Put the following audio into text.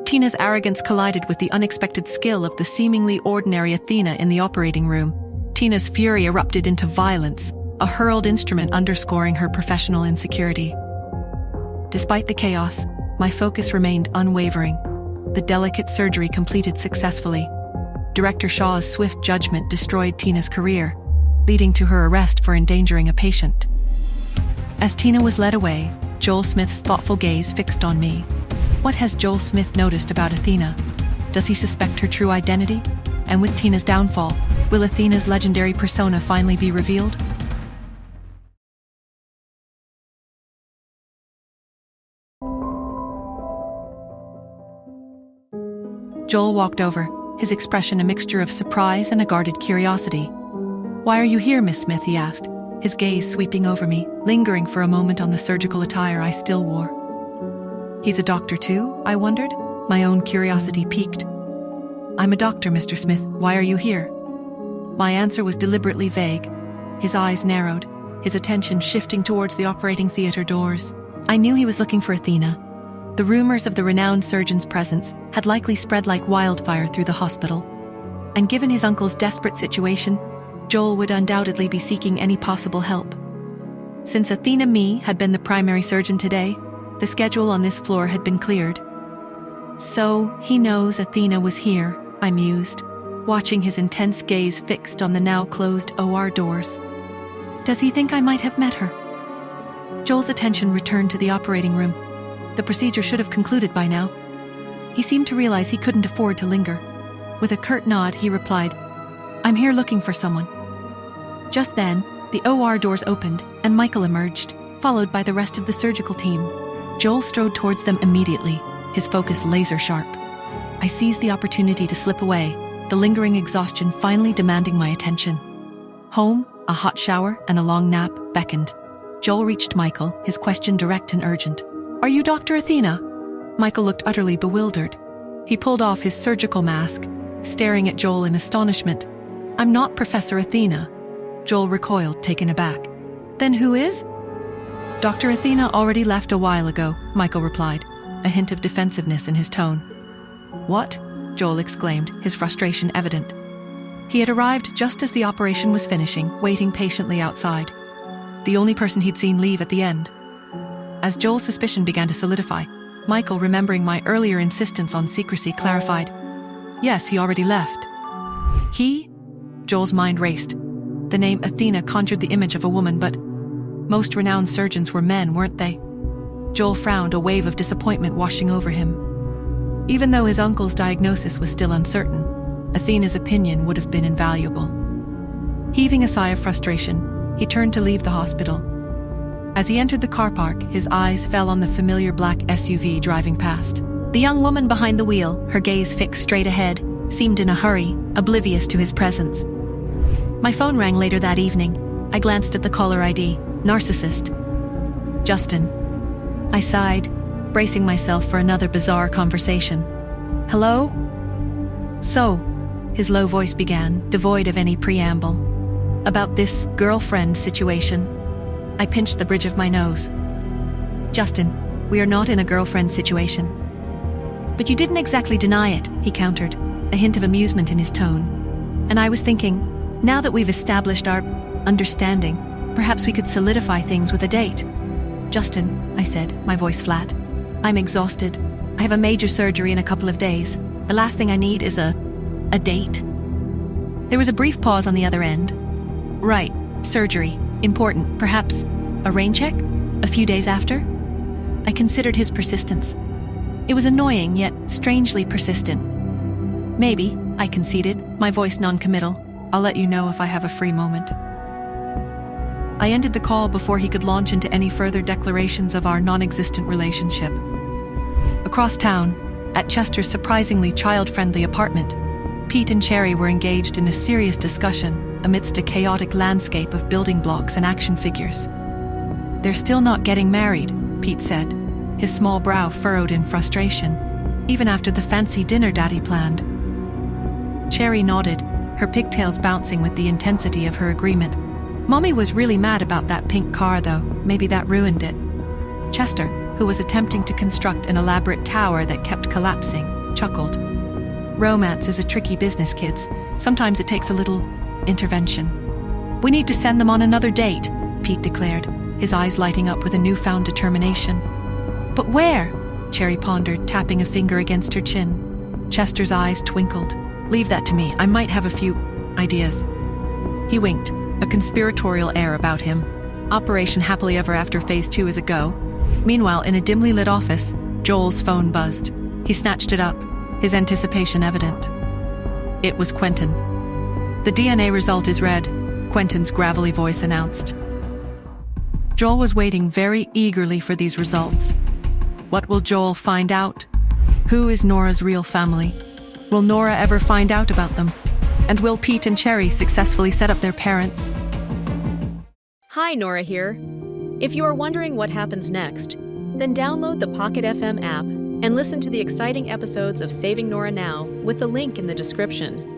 Tina's arrogance collided with the unexpected skill of the seemingly ordinary Athena in the operating room. Tina's fury erupted into violence, a hurled instrument underscoring her professional insecurity. Despite the chaos, my focus remained unwavering. The delicate surgery completed successfully. Director Shaw's swift judgment destroyed Tina's career, leading to her arrest for endangering a patient. As Tina was led away, Joel Smith's thoughtful gaze fixed on me. What has Joel Smith noticed about Athena? Does he suspect her true identity? And with Tina's downfall, will Athena's legendary persona finally be revealed? Joel walked over, his expression a mixture of surprise and a guarded curiosity. "Why are you here, Miss Smith?" he asked, his gaze sweeping over me, lingering for a moment on the surgical attire I still wore. "He's a doctor too?" I wondered, my own curiosity piqued. "I'm a doctor, Mr. Smith. Why are you here?" My answer was deliberately vague. His eyes narrowed, his attention shifting towards the operating theater doors. I knew he was looking for Athena. The rumors of the renowned surgeon's presence had likely spread like wildfire through the hospital. And given his uncle's desperate situation, Joel would undoubtedly be seeking any possible help. Since Athena Me had been the primary surgeon today, the schedule on this floor had been cleared. So, he knows Athena was here, I mused, watching his intense gaze fixed on the now closed OR doors. Does he think I might have met her? Joel's attention returned to the operating room. The procedure should have concluded by now. He seemed to realize he couldn't afford to linger. With a curt nod, he replied, "I'm here looking for someone." Just then, the OR doors opened and Michael emerged, followed by the rest of the surgical team. Joel strode towards them immediately, his focus laser-sharp. I seized the opportunity to slip away, the lingering exhaustion finally demanding my attention. Home, a hot shower, and a long nap beckoned. Joel reached Michael, his question direct and urgent. "Are you Dr. Athena?" Michael looked utterly bewildered. He pulled off his surgical mask, staring at Joel in astonishment. "I'm not Professor Athena." Joel recoiled, taken aback. "Then who is?" "Dr. Athena already left a while ago," Michael replied, a hint of defensiveness in his tone. "What?" Joel exclaimed, his frustration evident. He had arrived just as the operation was finishing, waiting patiently outside. The only person he'd seen leave at the end. As Joel's suspicion began to solidify, Michael, remembering my earlier insistence on secrecy, clarified, "Yes, he already left." "He?" Joel's mind raced. The name Athena conjured the image of a woman, but most renowned surgeons were men, weren't they? Joel frowned, a wave of disappointment washing over him. Even though his uncle's diagnosis was still uncertain, Athena's opinion would have been invaluable. Heaving a sigh of frustration, he turned to leave the hospital. As he entered the car park, his eyes fell on the familiar black SUV driving past. The young woman behind the wheel, her gaze fixed straight ahead, seemed in a hurry, oblivious to his presence. My phone rang later that evening. I glanced at the caller ID. Narcissist. Justin. I sighed, bracing myself for another bizarre conversation. "Hello?" "So," his low voice began, devoid of any preamble. "About this girlfriend situation." I pinched the bridge of my nose. "Justin, we are not in a girlfriend situation." "But you didn't exactly deny it," he countered, a hint of amusement in his tone. And I was thinking, now that we've established our understanding, perhaps we could solidify things with a date. "Justin," I said, my voice flat, "I'm exhausted. I have a major surgery in a couple of days. The last thing I need is a date." There was a brief pause on the other end. "Right, surgery. Important, perhaps a rain check? A few days after?" I considered his persistence. It was annoying, yet strangely persistent. "Maybe," I conceded, my voice non-committal. "I'll let you know if I have a free moment." I ended the call before he could launch into any further declarations of our non-existent relationship. Across town, at Chester's surprisingly child-friendly apartment, Pete and Cherry were engaged in a serious discussion amidst a chaotic landscape of building blocks and action figures. "They're still not getting married," Pete said, his small brow furrowed in frustration, "even after the fancy dinner Daddy planned." Cherry nodded, her pigtails bouncing with the intensity of her agreement. "Mommy was really mad about that pink car, though. Maybe that ruined it." "Chester," who was attempting to construct an elaborate tower that kept collapsing, chuckled. Romance is a tricky business, kids. Sometimes it takes a little intervention. We need to send them on another date, Pete declared, his eyes lighting up with a newfound determination. But where? Cherry pondered, tapping a finger against her chin. Chester's eyes twinkled. Leave that to me. I might have a few ideas. He winked, a conspiratorial air about him. Operation Happily Ever After Phase 2 is a go. Meanwhile, in a dimly lit office, Joel's phone buzzed. He snatched it up, his anticipation evident. It was Quentin. The DNA result is red, Quentin's gravelly voice announced. Joel was waiting very eagerly for these results. What will Joel find out? Who is Nora's real family? Will Nora ever find out about them? And will Pete and Cherry successfully set up their parents? Hi, Nora here. If you are wondering what happens next, then download the Pocket FM app and listen to the exciting episodes of Saving Nora Now with the link in the description.